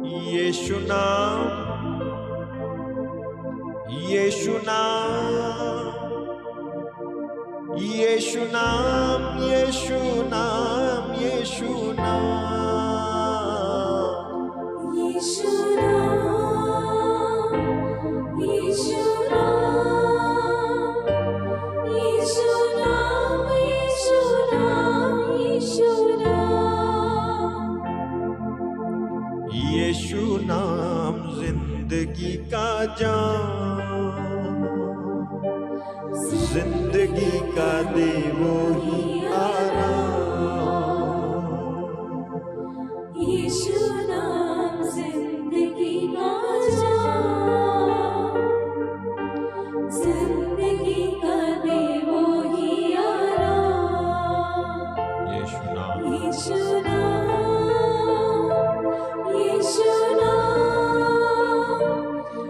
यीशु नाम, यीशु नाम, यीशु नाम, यीशु नाम, यीशु नाम, यीशु नाम, यीशु नाम, यीशु नाम, यीशु नाम, यीशु नाम, यीशु नाम जिंदगी का जाम, जिंदगी का दे वो ही आराम। यीशु नाम जिंदगी का जाम, जिंदगी का दे वो ही आराम। यीशु नाम, यीशु नाम, यीशु नाम,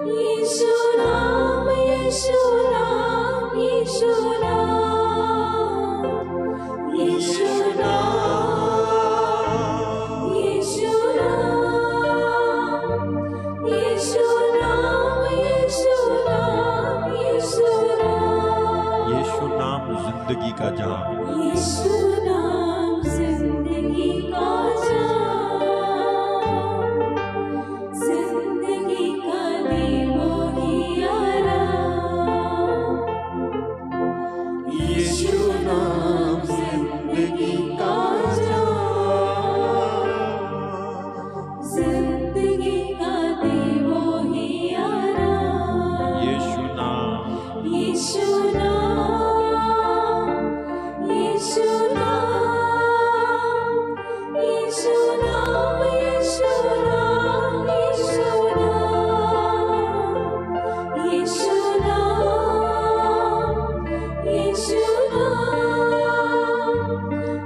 यीशु नाम, यीशु नाम, यीशु नाम, यीशु नाम, यीशु नाम, यीशु नाम, यीशु नाम, यीशु नाम, यीशु नाम जिंदगी का जाम, यीशु नाम जिंदगी का जाम, जिंदगी का दे वो ही आराम। यीशु नाम जिंदगी का जाम, जिंदगी का दे वो ही आराम। यीशु नाम, यीशु नाम, यीशु नाम, यीशु नाम, यीशु नाम, यीशु नाम, यीशु नाम, यीशु नाम,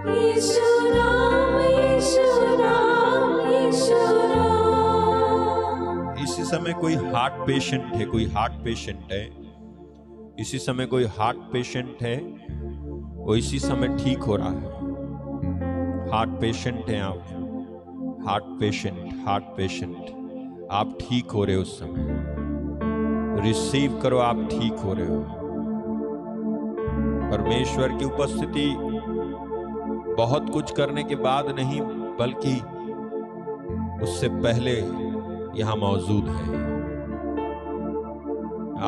यीशु नाम, यीशु नाम, यीशु नाम। इसी समय कोई हार्ट पेशेंट है, कोई हार्ट पेशेंट है, इसी समय कोई हार्ट पेशेंट है, वो इसी समय ठीक हो रहा है। हार्ट पेशेंट हैं आप, हार्ट पेशेंट, हार्ट पेशेंट, आप ठीक हो रहे हो उस समय। रिसीव करो, आप ठीक हो रहे हो। परमेश्वर की उपस्थिति बहुत कुछ करने के बाद नहीं, बल्कि उससे पहले यहां मौजूद है।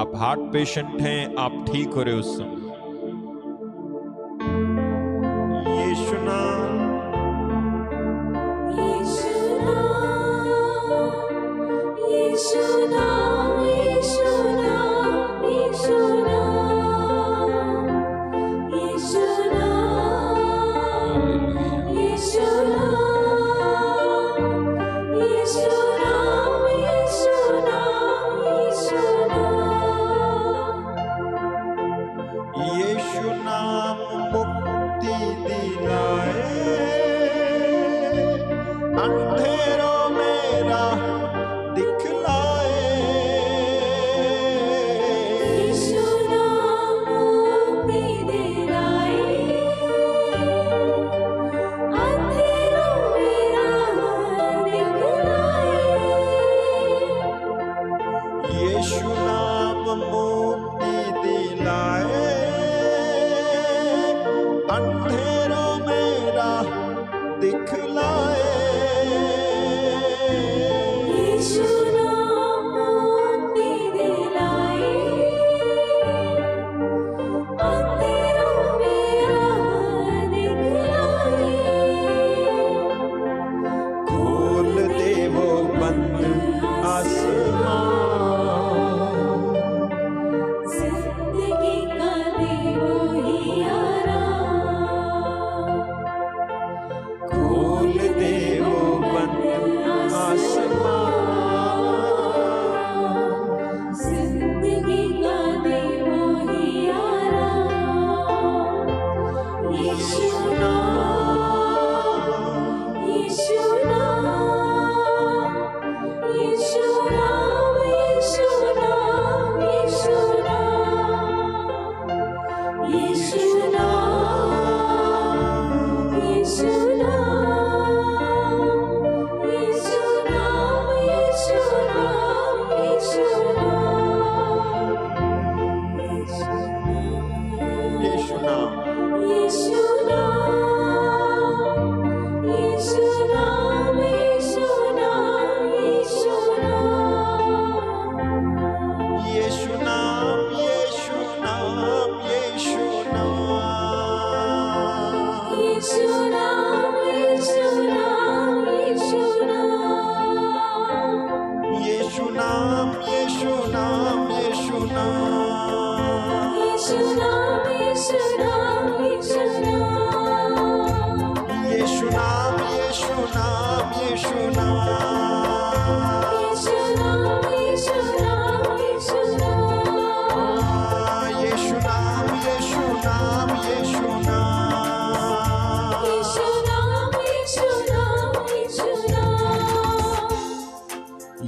आप हार्ट पेशेंट हैं, आप ठीक हो रहे हो उस समय। यीशु नाम, यीशु नाम, यीशु नाम, यीशु नाम, यीशु नाम, यीशु नाम, यीशु नाम, यीशु नाम, यीशु नाम, यीशु नाम, यीशु नाम मुक्ति दिलाए, अंधेरों में राह दिखलाए। यीशु नाम मुक्ति दिलाए, अंधेरों में राह दिखलाए। यीशु नाम मुक्ति दिलाए, अंधेरों में राह दिखलाए। यीशु नाम मुक्ति दिलाए, अंधेरों में राह दिखलाए। खोल दे वो बंद आसमान, जिंदगी का दे वो ही आराम। खोल दे वो बंद आसमान, जिंदगी का दे वो ही आराम। यीशु नाम, यीशु नाम, यीशु नाम, यीशु नाम, यीशु नाम, यीशु नाम, यीशु नाम, यीशु नाम,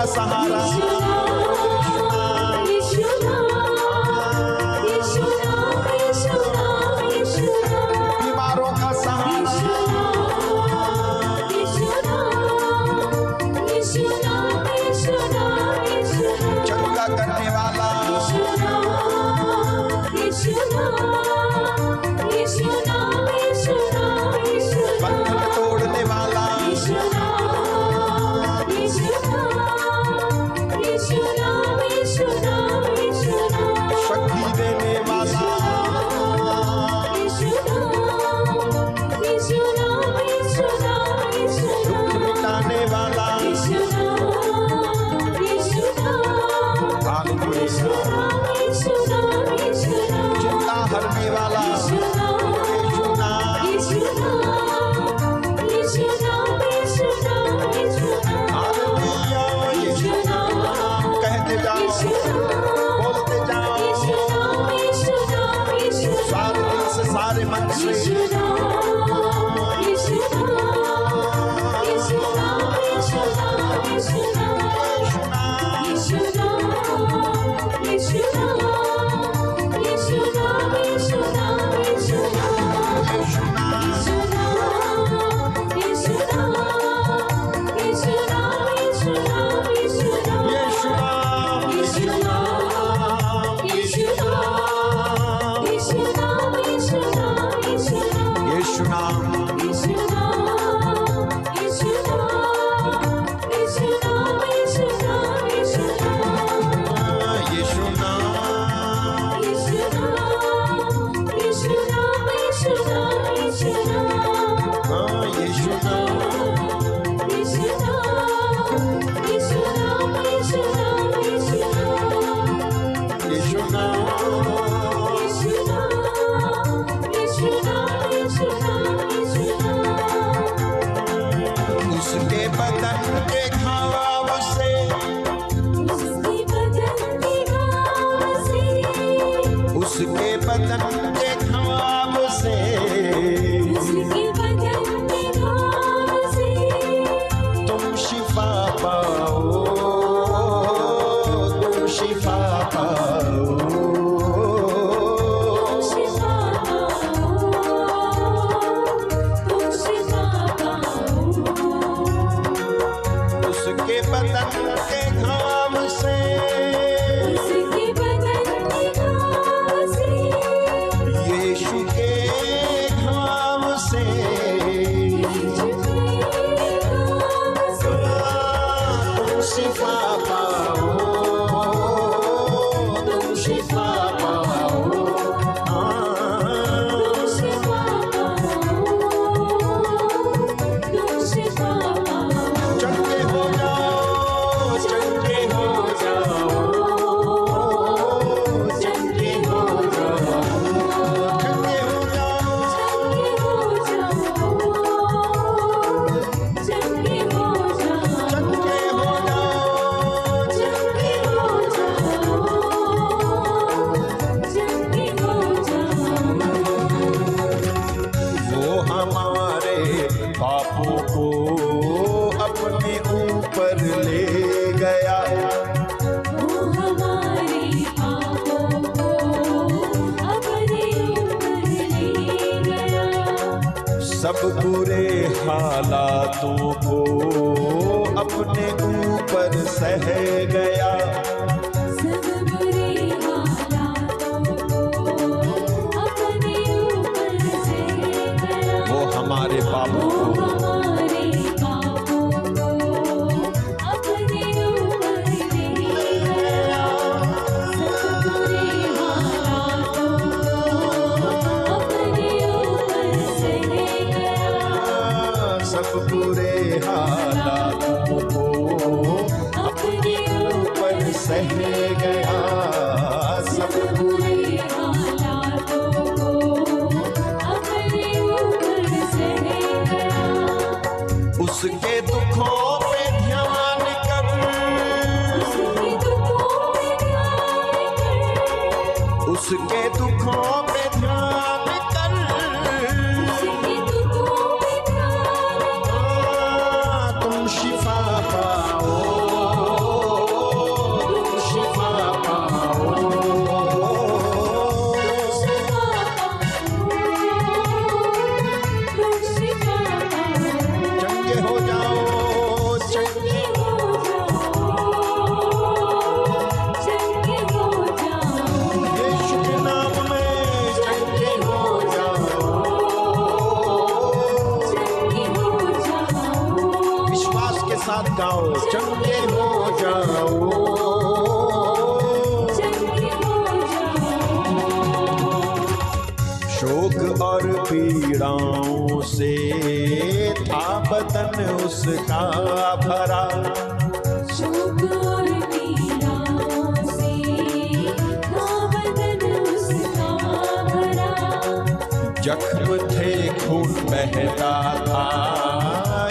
का सहारा, बीमारों का सहारा, चंगा करने वाला, बंधन तोड़ने वाला, शक्ति देने वाला, दुख मिटाने वाला, चिंता हरने वाला, कहते जाओ, बोलते जाओ, सारे दिल से, सारे मन से, यीशु नाम, यीशु नाम, यीशु उसके बदन के घाव से, उसके बदन के घाव से, तुम शिफा पाओ, तुम शिफा पाओ, उसके बदन के घाव से, यीशु के घाव से, तुम शिफा पाओ, तुम शिफा पाओ, चंगे हो जाओ, चंगे हो जाओ, चंगे हो जाओ, चंगे हो जाओ, चंगे हो जाओ। वो हमारे पापों को अपने ऊपर ले गया, सब बुरे हालातों को अपने ऊपर सह गया, वो हमारे पापों को सब बुरे हालातों को अपने ऊपर सह गया, सब बुरे हालातों को अपने ऊपर सह गया, उसके दुखों पे ध्यान कर, उसके दुखों पे ध्यान कर, तुम शिफा पाओ, बदन उसका भरा, शोक और पीड़ाओं से था बदन उसका भरा। जख्म थे खून बहता था,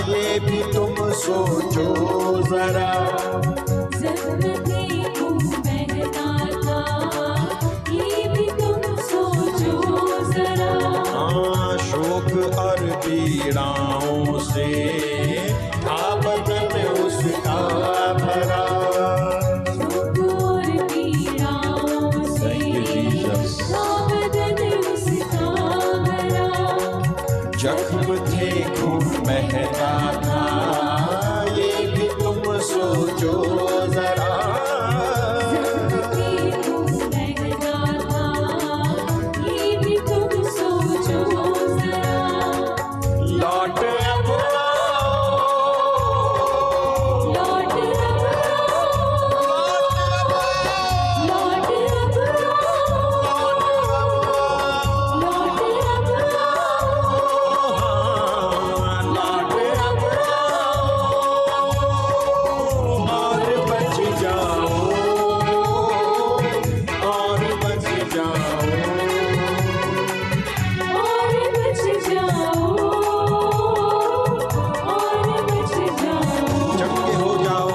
ये भी तुम सोचो जरा। जख्म थे खून बहता था, ये भी तुम सोचो जरा। शोक और पीड़ाओं से था बदन उसका भरा। शोक और पीड़ाओं से था बदन उसका भरा। जख्म थे खून बहता था, ये भी तुम सोचो जरा। जख्म थे खून बहता था, ये भी तुम सोचो जरा। लौट अब आओ, लौट अब आओ, लौट अब आओ, लौट अब और बच जाओ, और बच जाओ। और बच जाओ, और बच जाओ। चंगे हो जाओ,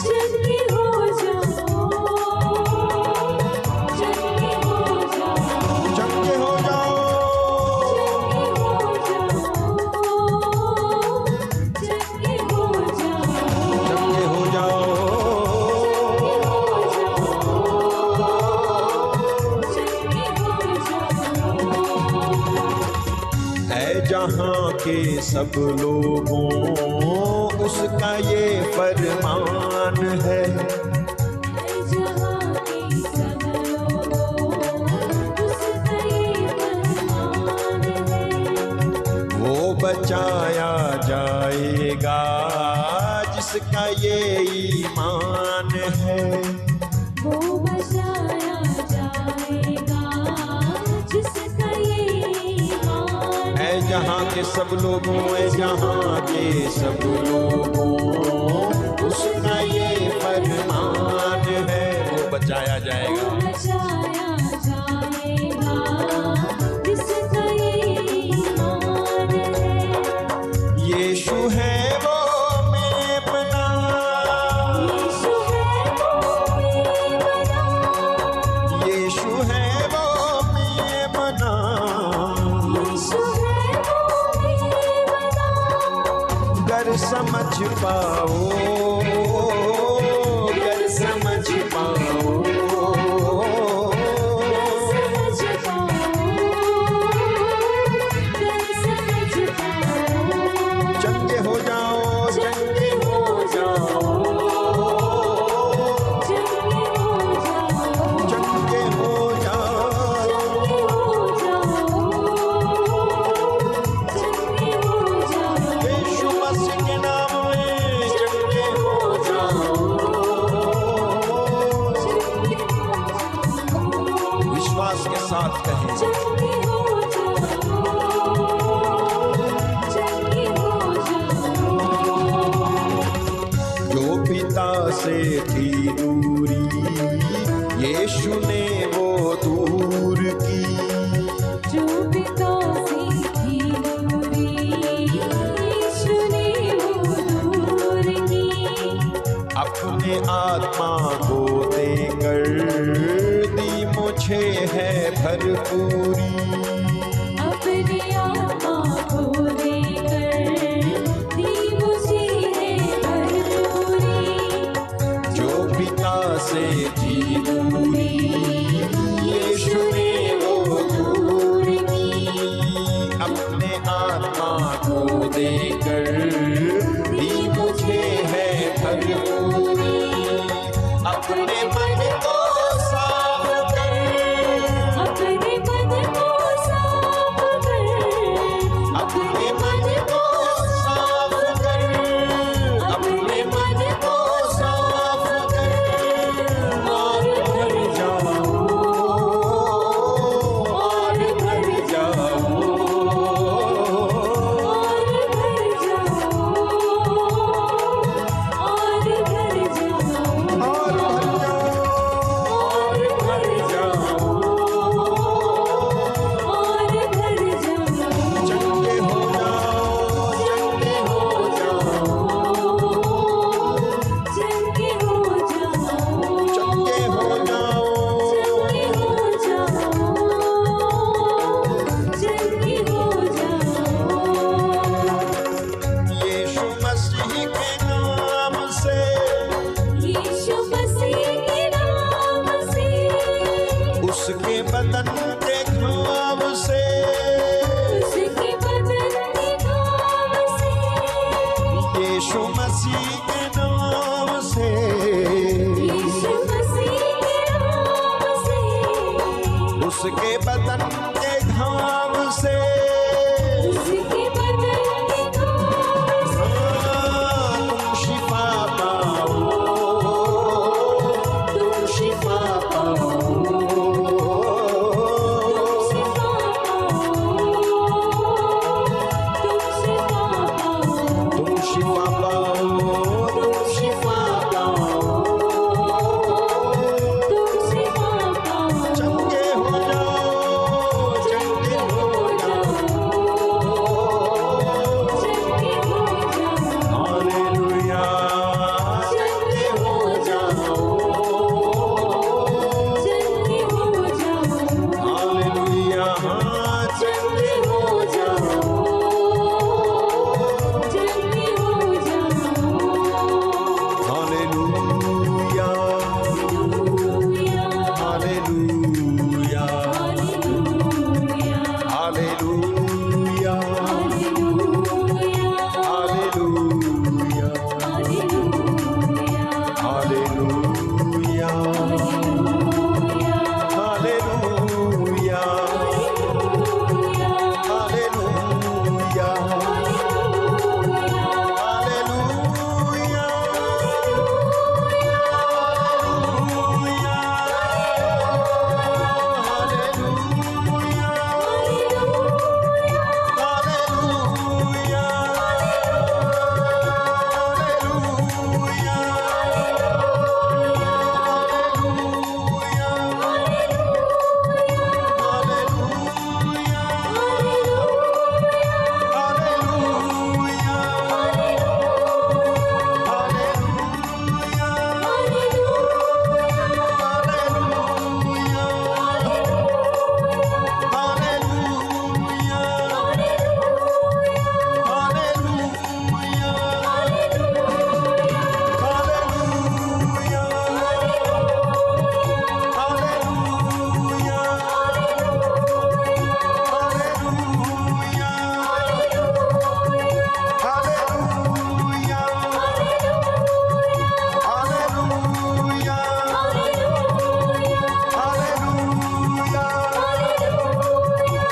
चंगे हो जाओ, चंगे हो जाओ, चंगे हो जाओ। चंगे हो जाओ, चंगे हो जाओ, चंगे हो जाओ। है जहाँ के सब लोगों, उसका ये फरमान है। जहाँ के सब लोगों, उसका ये फरमान है। वो बचाया जाएगा जिसका ये ईमान है। वो बचाया जाएगा जिसका ये ईमान है जहाँ के सब लोगों, है जहाँ के सब लोगों, उसका ये फरमान है। वो बचाया जाएगा, बचाया जाएगा जिसका ये ईमान है। यीशु है वो मेमना, यीशु है वो मेमना, यीशु है वो मेमना। यीशु है वो मेमना। गर समझ पाओ, गर समझ पाओ। समझ पाओ, समझ पाओ। चंगे हो जाओ, चंगे हो जाओ, चंगे हो जाओ, चंगे हो जाओ। चंगे हो जाओ। यीशु मसीह के नाम में चंगे हो जाओ। विश्वास के साथ कहें, चंगे हो जाओ, चंगे हो जाओ। जो पिता से थी दूरी, यीशु ने वो दूर की। जो पिता से थी दूरी, यीशु ने वो दूर की। अपने आत्मा को देकर दी मुझे है भरपूरी। अपनी आत्मा को देकर दी मुझे है भरपूरी। जो पिता से थी दूरी, यीशु ने वो दूर की। अपने आत्मा को देकर दी मुझे है भरपूरी। अपने मन को साफ कर, अपने मन को साफ कर, अपने मन को साफ कर, अपने मन को साफ कर। और भर जाओ, और भर जाओ, और भर जाओ, उसके बदन के घाव से, उसके बदन के घाव से तुम शिफा पाओ, तुम शिफा पाओ, तुम शिफा पाओ, तुम शिफा पाओ, तुम शिफा पाओ, तुम शिफा पाओ, चंगे हो जाओ, चंगे हो जाओ, चंगे हो जाओ, हालेलुया, चंगे हो जाओ, चंगे हो जाओ, हालेलुया, चंगे हो जाओ, चंगे हो जाओ, हालेलुया, हालेलुया, हालेलुया, हालेलुया, हालेलुया,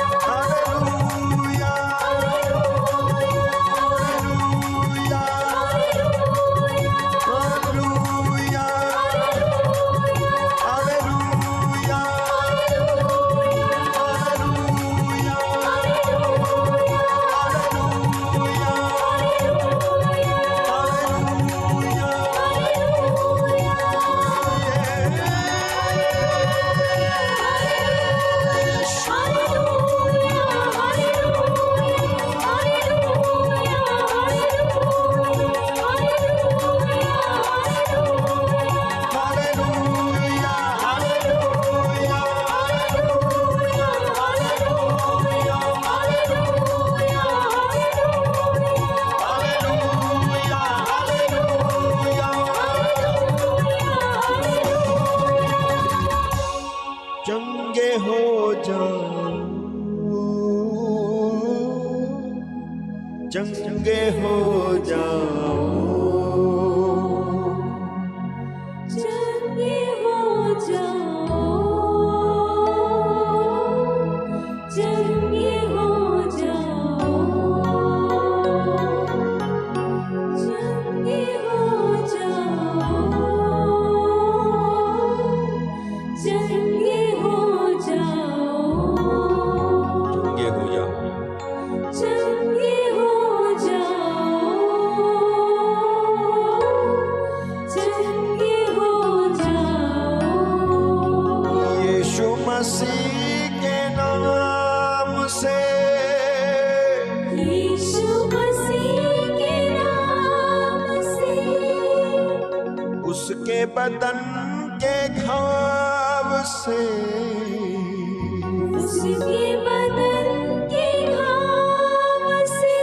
हालेलुया, हालेलुया, हालेलुया, हालेलुया, चंगे हो जाओ, चंगे हो जाओ, चंगे हो जाओ, चंगे हो जाओ, चंगे हो जाओ, चंगे हो जाओ, चंगे हो जाओ, चंगे हो जाओ, चंगे हो जाओ, यीशु मसीह के नाम से, यीशु मसीह के नाम से, उसके बदन के घाव से, उसके बदन के घाव से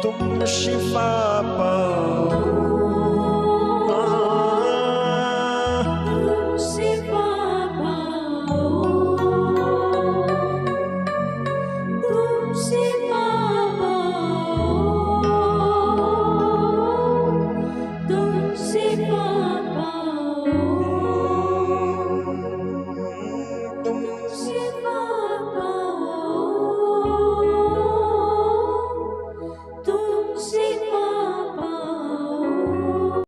तुम शिफा